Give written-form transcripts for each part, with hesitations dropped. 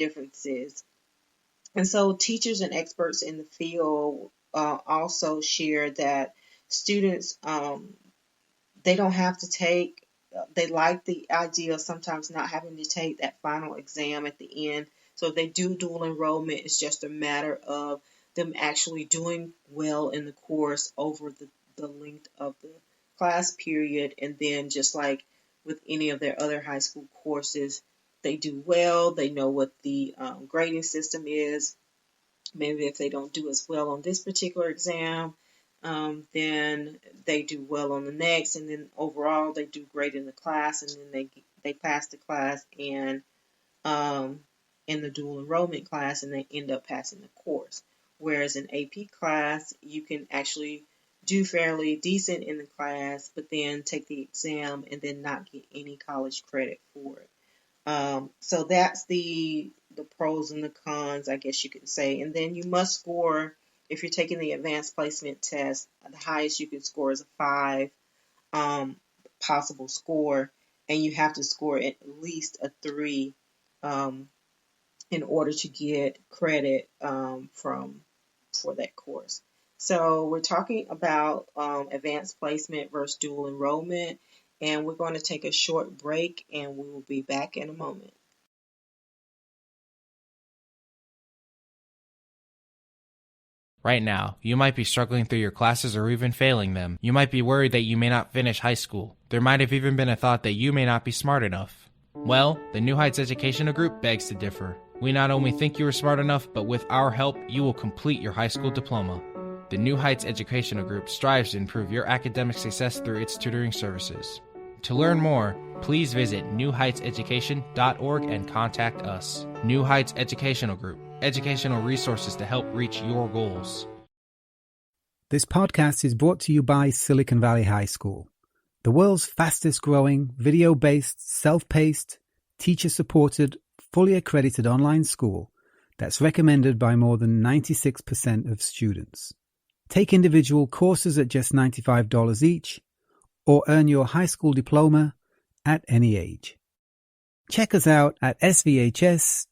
differences. And so teachers and experts in the field also share that students, they don't have to take, they like the idea of sometimes not having to take that final exam at the end. So if they do dual enrollment, it's just a matter of them actually doing well in the course over the length of the class period. And then just like with any of their other high school courses, they do well, they know what the grading system is. Maybe if they don't do as well on this particular exam, then they do well on the next, and then overall they do great in the class, and then they pass the class and in the dual enrollment class, and they end up passing the course. Whereas in AP class, you can actually do fairly decent in the class, but then take the exam and then not get any college credit for it. So that's the pros and the cons, I guess you could say. And then you must score, if you're taking the advanced placement test, the highest you can score is a 5 possible score, and you have to score at least a 3 in order to get credit for that course. So we're talking about advanced placement versus dual enrollment, and we're going to take a short break, and we will be back in a moment. Right now, you might be struggling through your classes or even failing them. You might be worried that you may not finish high school. There might have even been a thought that you may not be smart enough. Well, the New Heights Educational Group begs to differ. We not only think you are smart enough, but with our help, you will complete your high school diploma. The New Heights Educational Group strives to improve your academic success through its tutoring services. To learn more, please visit newheightseducation.org and contact us. New Heights Educational Group, educational resources to help reach your goals. This podcast is brought to you by Silicon Valley High School, the world's fastest growing, video-based, self-paced, teacher-supported, fully accredited online school that's recommended by more than 96% of students. Take individual courses at just $95 each, or earn your high school diploma at any age. Check us out at svhs.co.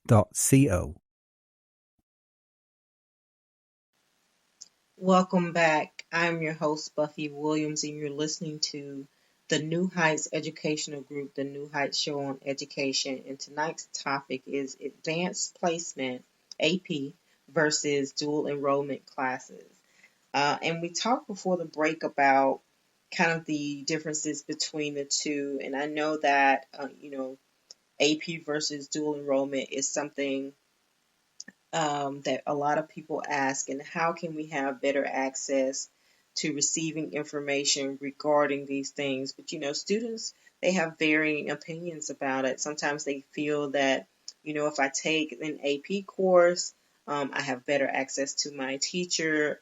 Welcome back. I'm your host, Buffy Williams, and you're listening to the New Heights Educational Group, the New Heights Show on Education. And tonight's topic is Advanced Placement, AP, versus Dual Enrollment classes. And we talked before the break about kind of the differences between the two. And I know that, AP versus dual enrollment is something that a lot of people ask, and how can we have better access to receiving information regarding these things? But, students, they have varying opinions about it. Sometimes they feel that, if I take an AP course, I have better access to my teacher.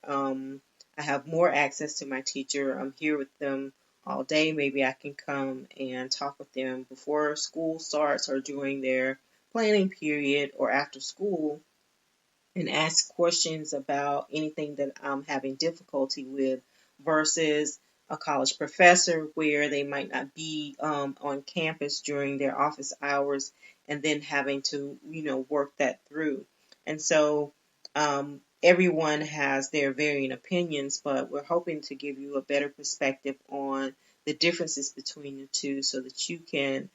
I have more access to my teacher. I'm here with them all day. Maybe I can come and talk with them before school starts or during their planning period or after school and ask questions about anything that I'm having difficulty with, versus a college professor where they might not be on campus during their office hours and then having to, work that through. And so everyone has their varying opinions, but we're hoping to give you a better perspective on the differences between the two so that you can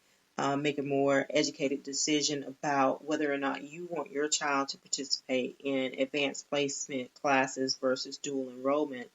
make a more educated decision about whether or not you want your child to participate in advanced placement classes versus dual enrollment.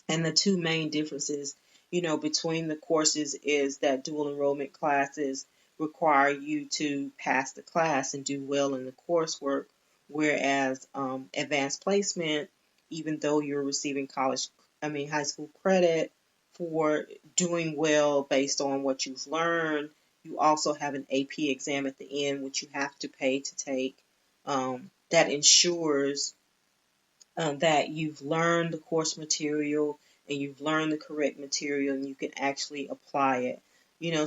And the two main differences, between the courses is that dual enrollment classes require you to pass the class and do well in the coursework, whereas advanced placement, even though you're receiving high school credit for doing well based on what you've learned, you also have an AP exam at the end, which you have to pay to take. That ensures that you've learned the course material and you've learned the correct material and you can actually apply it.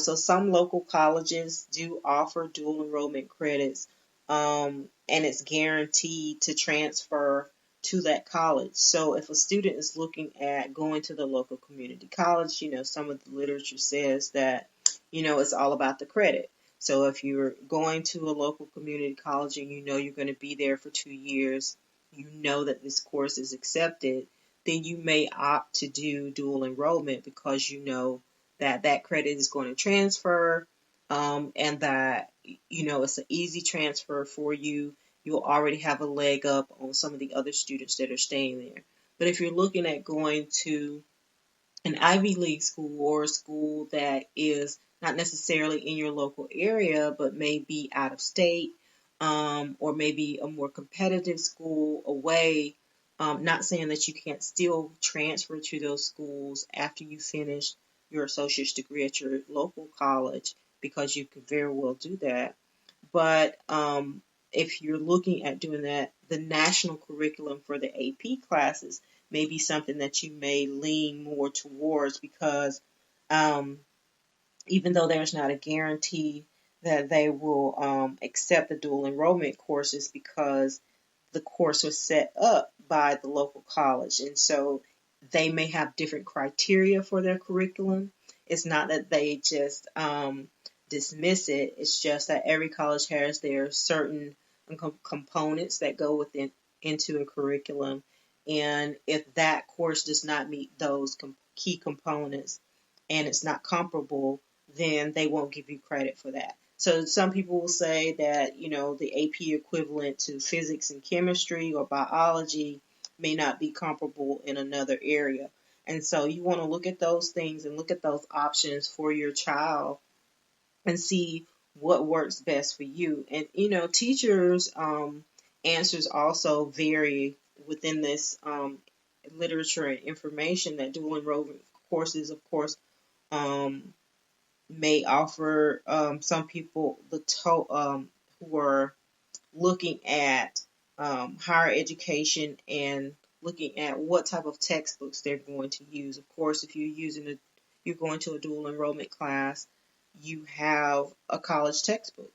So some local colleges do offer dual enrollment credits, and it's guaranteed to transfer to that college. So if a student is looking at going to the local community college, some of the literature says that, it's all about the credit. So if you're going to a local community college and you know you're going to be there for 2 years, you know that this course is accepted, then you may opt to do dual enrollment because you know that that credit is going to transfer, and that it's an easy transfer for you. You'll already have a leg up on some of the other students that are staying there. But if you're looking at going to an Ivy League school or a school that is not necessarily in your local area, but may be out of state, or maybe a more competitive school away. Not saying that you can't still transfer to those schools after you finish your associate's degree at your local college, because you can very well do that. But if you're looking at doing that, the national curriculum for the AP classes may be something that you may lean more towards, because um, even though there's not a guarantee that they will accept the dual enrollment courses, because the course was set up by the local college. And so they may have different criteria for their curriculum. It's not that they just dismiss it. It's just that every college has their certain components that go within into a curriculum. And if that course does not meet those key components and it's not comparable, then they won't give you credit for that. So some people will say that, the AP equivalent to physics and chemistry or biology may not be comparable in another area. And so you want to look at those things and look at those options for your child and see what works best for you. And, teachers' answers also vary within this literature and information that dual enrollment courses, of course, may offer some people who are looking at higher education and looking at what type of textbooks they're going to use. Of course, if you're going to a dual enrollment class, you have a college textbook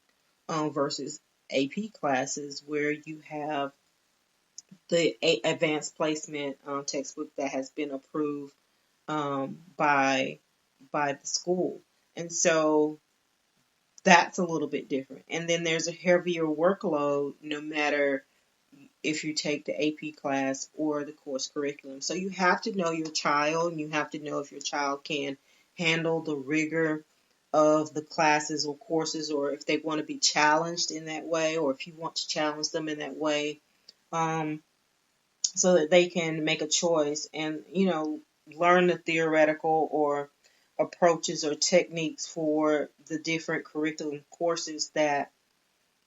versus AP classes where you have the advanced placement textbook that has been approved by the school. And so that's a little bit different. And then there's a heavier workload no matter if you take the AP class or the course curriculum. So you have to know your child, and you have to know if your child can handle the rigor of the classes or courses, or if they want to be challenged in that way, or if you want to challenge them in that way, so that they can make a choice and, learn the theoretical or approaches or techniques for the different curriculum courses that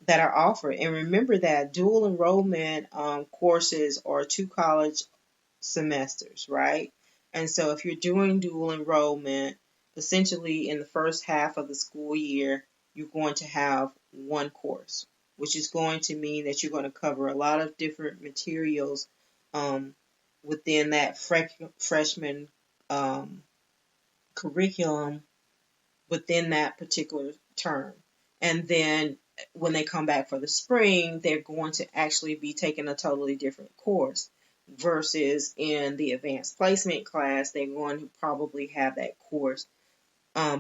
are offered. And remember that dual enrollment courses are 2 college semesters, right? And so if you're doing dual enrollment, essentially in the first half of the school year, you're going to have one course, which is going to mean that you're going to cover a lot of different materials within that freshman curriculum within that particular term. And then when they come back for the spring, they're going to actually be taking a totally different course, versus in the advanced placement class, they're going to probably have that course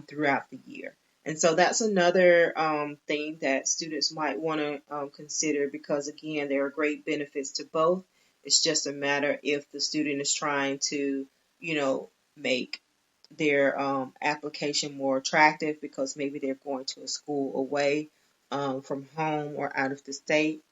throughout the year. And so that's another thing that students might want to consider, because again, there are great benefits to both. It's just a matter if the student is trying to, make their application more attractive because maybe they're going to a school away from home or out of the state,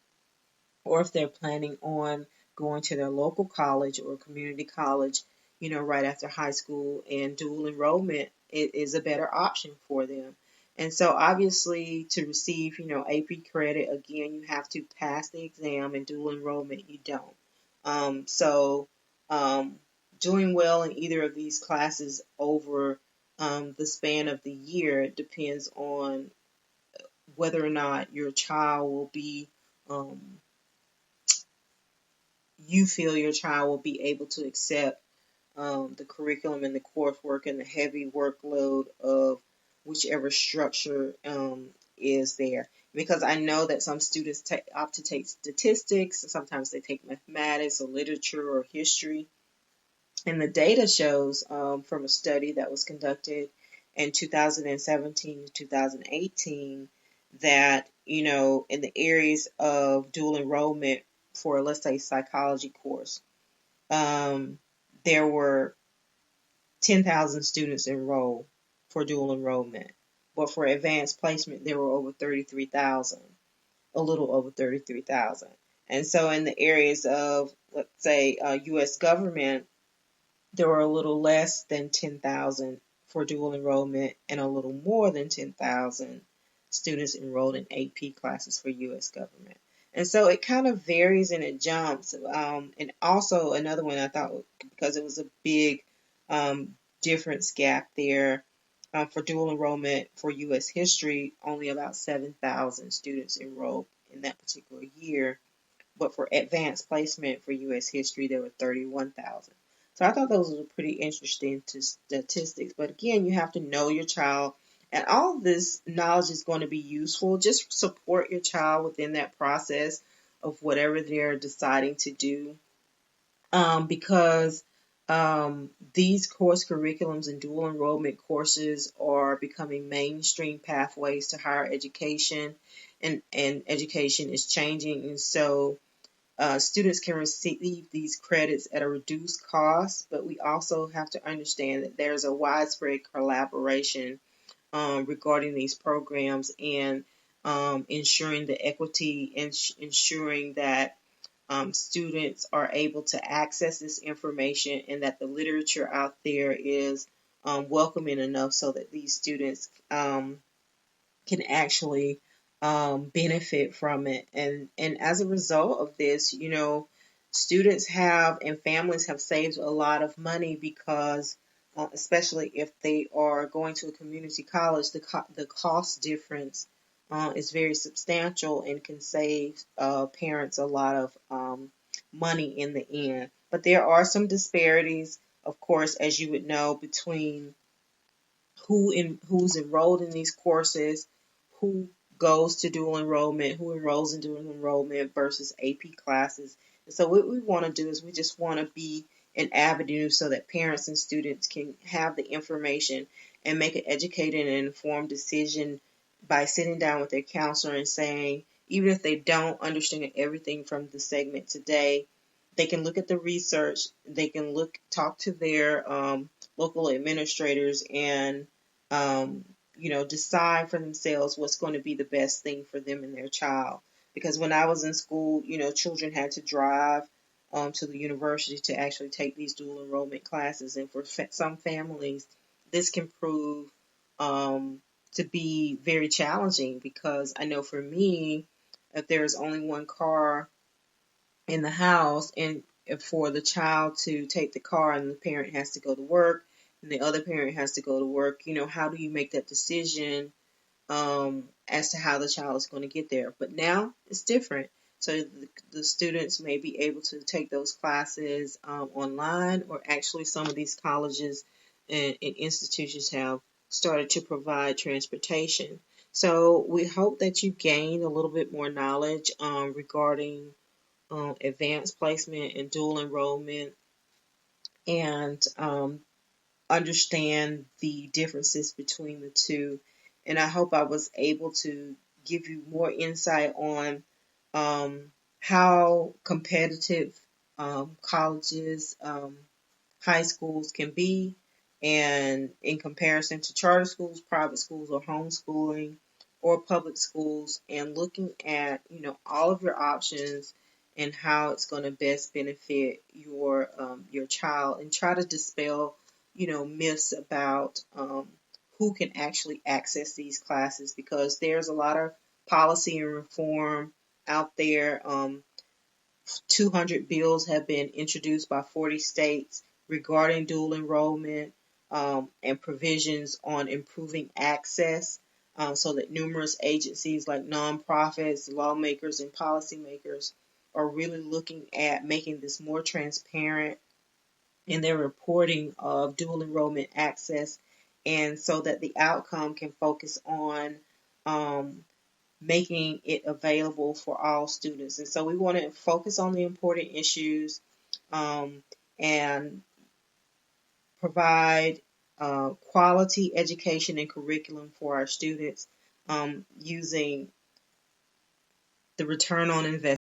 or if they're planning on going to their local college or community college, right after high school, and dual enrollment is a better option for them. And so obviously to receive, AP credit, again, you have to pass the exam, and dual enrollment, you don't. Doing well in either of these classes over the span of the year depends on whether or not your child will be, you feel your child will be able to accept the curriculum and the coursework and the heavy workload of whichever structure is there. Because I know that some students opt to take statistics, and sometimes they take mathematics or literature or history. And the data shows from a study that was conducted in 2017 to 2018 that, in the areas of dual enrollment for, let's say, psychology course, um, there were 10,000 students enrolled for dual enrollment. But for advanced placement, there were over 33,000, a little over 33,000. And so in the areas of, let's say, U.S. government, there were a little less than 10,000 for dual enrollment and a little more than 10,000 students enrolled in AP classes for U.S. government. And so it kind of varies and it jumps. And also another one I thought, because it was a big difference gap there, for dual enrollment for U.S. history, only about 7,000 students enrolled in that particular year. But for advanced placement for U.S. history, there were 31,000. So I thought those were pretty interesting statistics. But again, you have to know your child. And all of this knowledge is going to be useful. Just support your child within that process of whatever they're deciding to do. Because these course curriculums and dual enrollment courses are becoming mainstream pathways to higher education, and education is changing. And so students can receive these credits at a reduced cost, but we also have to understand that there's a widespread collaboration regarding these programs, and ensuring the equity and ensuring that students are able to access this information, and that the literature out there is welcoming enough so that these students can actually benefit from it. And as a result of this, students have and families have saved a lot of money because, especially if they are going to a community college, the cost difference is very substantial and can save parents a lot of money in the end. But there are some disparities, of course, as you would know, between who's enrolled in these courses, who goes to dual enrollment, who enrolls in dual enrollment versus AP classes. And so what we want to do is we just want to be an avenue so that parents and students can have the information and make an educated and informed decision by sitting down with their counselor and saying, even if they don't understand everything from the segment today, they can look at the research, they can talk to their local administrators, and decide for themselves what's going to be the best thing for them and their child. Because when I was in school, children had to drive to the university to actually take these dual enrollment classes. And for some families, this can prove to be very challenging, because I know for me, if there's only one car in the house, and for the child to take the car and the parent has to go to work and the other parent has to go to work, how do you make that decision as to how the child is going to get there? But now it's different. So the students may be able to take those classes online, or actually some of these colleges and institutions have started to provide transportation. So we hope that you gain a little bit more knowledge regarding advanced placement and dual enrollment, and understand the differences between the two. And I hope I was able to give you more insight on how competitive colleges, high schools can be, and in comparison to charter schools, private schools, or homeschooling, or public schools, and looking at all of your options and how it's going to best benefit your child, and try to dispel myths about who can actually access these classes, because there's a lot of policy and reform out there. 200 bills have been introduced by 40 states regarding dual enrollment, and provisions on improving access, so that numerous agencies like nonprofits, lawmakers, and policymakers are really looking at making this more transparent in their reporting of dual enrollment access, and so that the outcome can focus on making it available for all students. And so we want to focus on the important issues, and provide quality education and curriculum for our students. using the return on investment